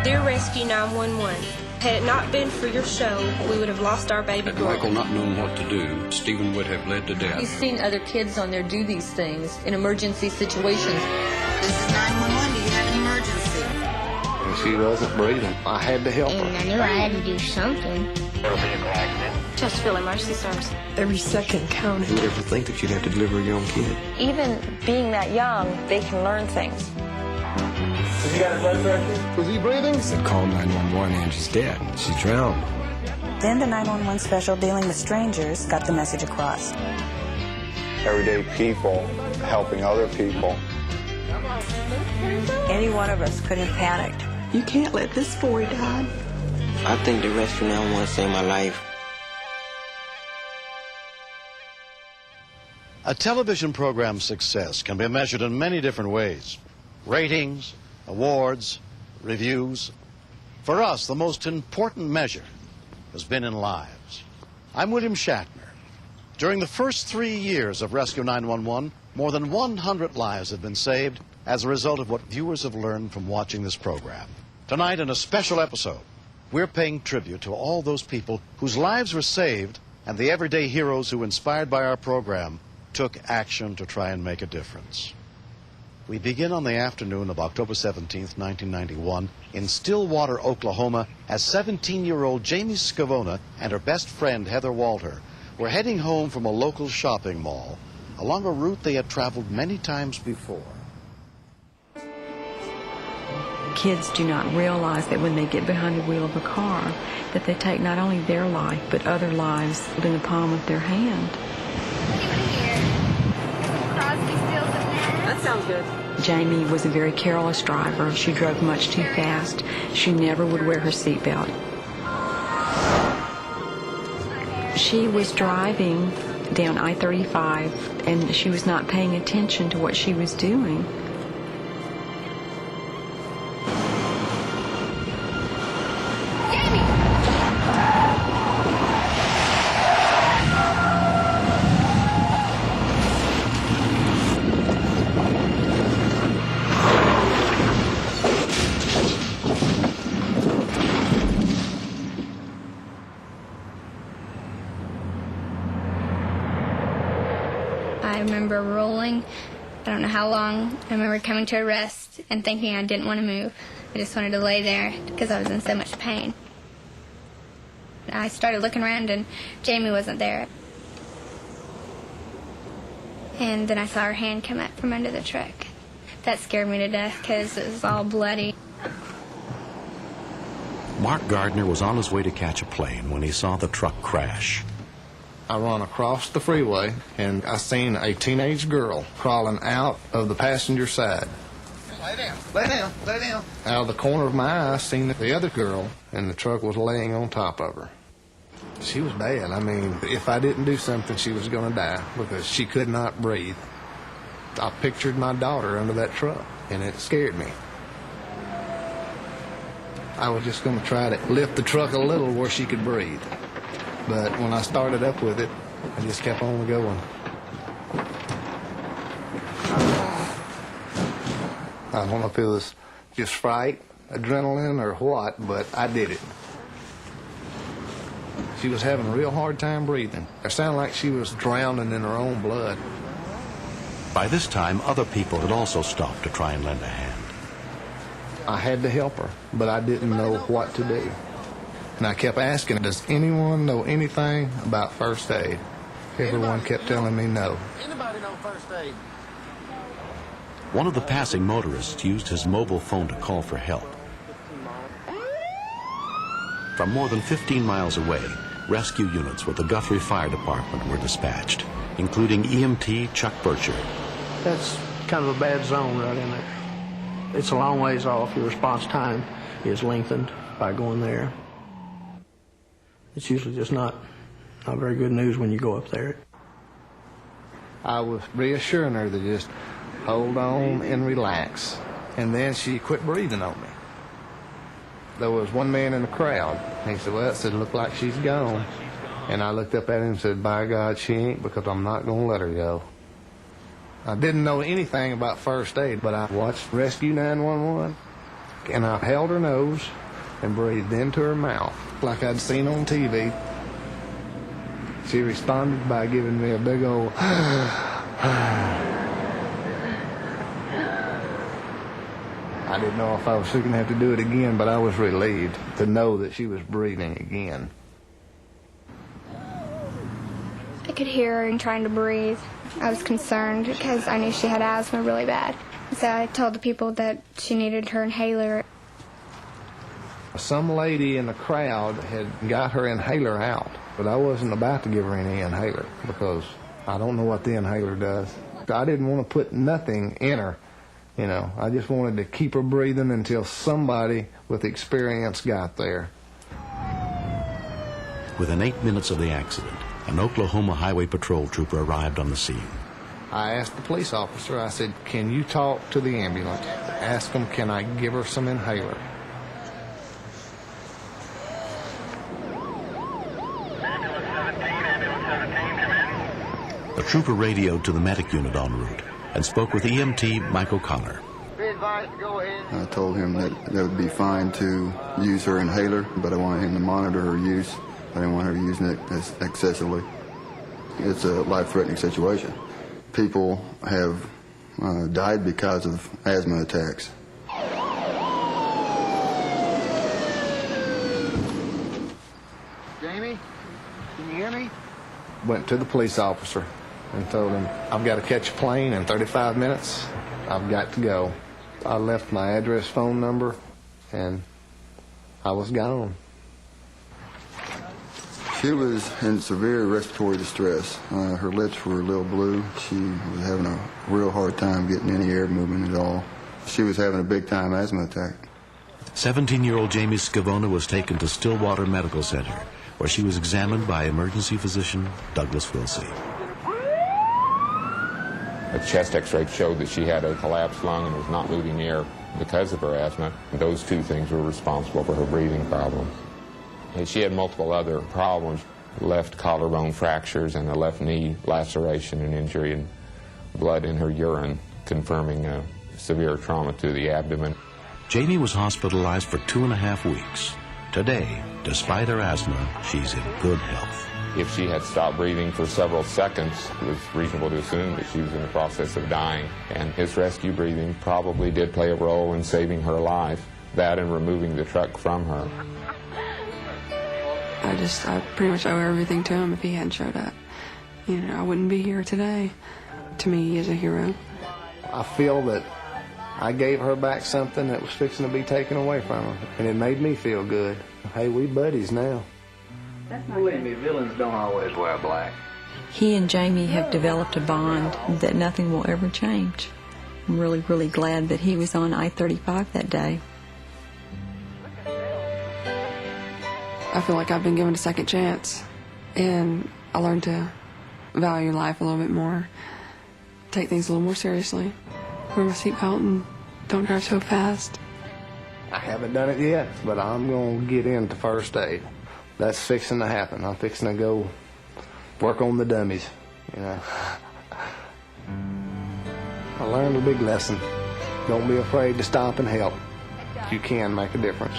Dear Rescue 911, had it not been for your show, we would have lost our baby girl. Michael not knowing what to do, Stephen would have bled to death. He's seen other kids on there do these things in emergency situations. This is 911. Do you have an emergency? And she wasn't breathing. I had to help her. And I knew I had to do something. Chesterfield Emergency Service. Every second counted. Who would ever think that you'd have to deliver a young kid? Even being that young, they can learn things. Has he got a blood pressure? Was he breathing? He said, call 911, Angie's dead. She drowned. Then the 911 special dealing with strangers got the message across. Everyday people helping other people. Any one of us could have panicked. You can't let this boy die. I think the Rescue 911 saved my life. A television program's success can be measured in many different ways. Ratings, awards, reviews. For us, the most important measure has been in lives. I'm William Shatner. During the first 3 years of Rescue 911, more than 100 lives have been saved as a result of what viewers have learned from watching this program. Tonight, in a special episode, we're paying tribute to all those people whose lives were saved and the everyday heroes who, inspired by our program, took action to try and make a difference. We begin on the afternoon of October 17th, 1991, in Stillwater, Oklahoma, as 17-year-old Jamie Scavona and her best friend, Heather Walter, were heading home from a local shopping mall along a route they had traveled many times before. Kids do not realize that when they get behind the wheel of a car, that they take not only their life, but other lives in the palm of their hand. That sounds good. Jamie was a very careless driver. She drove much too fast. She never would wear her seatbelt. She was driving down I-35, and she was not paying attention to what she was doing. I remember rolling, I don't know how long. I remember coming to a rest and thinking I didn't want to move. I just wanted to lay there because I was in so much pain. I started looking around and Jamie wasn't there. And then I saw her hand come up from under the truck. That scared me to death because it was all bloody. Mark Gardner was on his way to catch a plane when he saw the truck crash. I run across the freeway, and I seen a teenage girl crawling out of the passenger side. Lay down, lay down, lay down. Out of the corner of my eye, I seen the other girl, and the truck was laying on top of her. She was bad. I mean, if I didn't do something, she was going to die because she could not breathe. I pictured my daughter under that truck, and it scared me. I was just going to try to lift the truck a little where she could breathe. But when I started up with it, I just kept on going. I don't know if it was just fright, adrenaline, or what, but I did it. She was having a real hard time breathing. It sounded like she was drowning in her own blood. By this time, other people had also stopped to try and lend a hand. I had to help her, but I didn't know what to do. And I kept asking, does anyone know anything about first aid? Everyone kept telling me no. Anybody know first aid? One of the passing motorists used his mobile phone to call for help. From more than 15 miles away, rescue units with the Guthrie Fire Department were dispatched, including EMT Chuck Bircher. That's kind of a bad zone right in there. It's a long ways off. Your response time is lengthened by going there. It's usually just not very good news when you go up there. I was reassuring her to just hold on and relax. And then she quit breathing on me. There was one man in the crowd. He said, well, it looked like she's gone. And I looked up at him and said, by God, she ain't, because I'm not going to let her go. I didn't know anything about first aid, but I watched Rescue 911. And I held her nose and breathed into her mouth like I'd seen on TV. She responded by giving me a big old I didn't know if I was going to have to do it again, but I was relieved to know that she was breathing again. I could hear her and trying to breathe. I was concerned because I knew she had asthma really bad. So I told the people that she needed her inhaler. Some lady in the crowd had got her inhaler out, but I wasn't about to give her any inhaler because I don't know what the inhaler does. I didn't want to put nothing in her. You know, I just wanted to keep her breathing until somebody with experience got there. Within 8 minutes of the accident, an Oklahoma Highway Patrol trooper arrived on the scene. I asked the police officer, I said, can you talk to the ambulance? Ask them, can I give her some inhaler? The trooper radioed to the medic unit en route and spoke with EMT Mike O'Connor. I told him that it would be fine to use her inhaler, but I wanted him to monitor her use. I didn't want her using it excessively. It's a life-threatening situation. People have died because of asthma attacks. Jamie, can you hear me? Went to the police officer and told him, I've got to catch a plane in 35 minutes. I've got to go. I left my address, phone number, and I was gone. She was in severe respiratory distress. Her lips were a little blue. She was having a real hard time getting any air movement at all. She was having a big-time asthma attack. 17-year-old Jamie Scavona was taken to Stillwater Medical Center, where she was examined by emergency physician Douglas Wilsey. A chest x-ray showed that she had a collapsed lung and was not moving air because of her asthma. Those two things were responsible for her breathing problems. And she had multiple other problems, left collarbone fractures and a left knee laceration and injury, and blood in her urine, confirming a severe trauma to the abdomen. Jamie was hospitalized for 2.5 weeks. Today, despite her asthma, she's in good health. If she had stopped breathing for several seconds, it was reasonable to assume that she was in the process of dying. And his rescue breathing probably did play a role in saving her life, that and removing the truck from her. I pretty much owe everything to him. If he hadn't showed up, I wouldn't be here today. To me, he is a hero. I feel that I gave her back something that was fixing to be taken away from her, and it made me feel good. Hey, we buddies now. Believe me, villains don't always wear black. He and Jamie have developed a bond that nothing will ever change. I'm really, really glad that he was on I-35 that day. I feel like I've been given a second chance, and I learned to value life a little bit more, take things a little more seriously, wear my seatbelt, and don't drive so fast. I haven't done it yet, but I'm going to get into first aid. That's fixing to happen. I'm fixing to go work on the dummies, I learned a big lesson. Don't be afraid to stop and help. You can make a difference.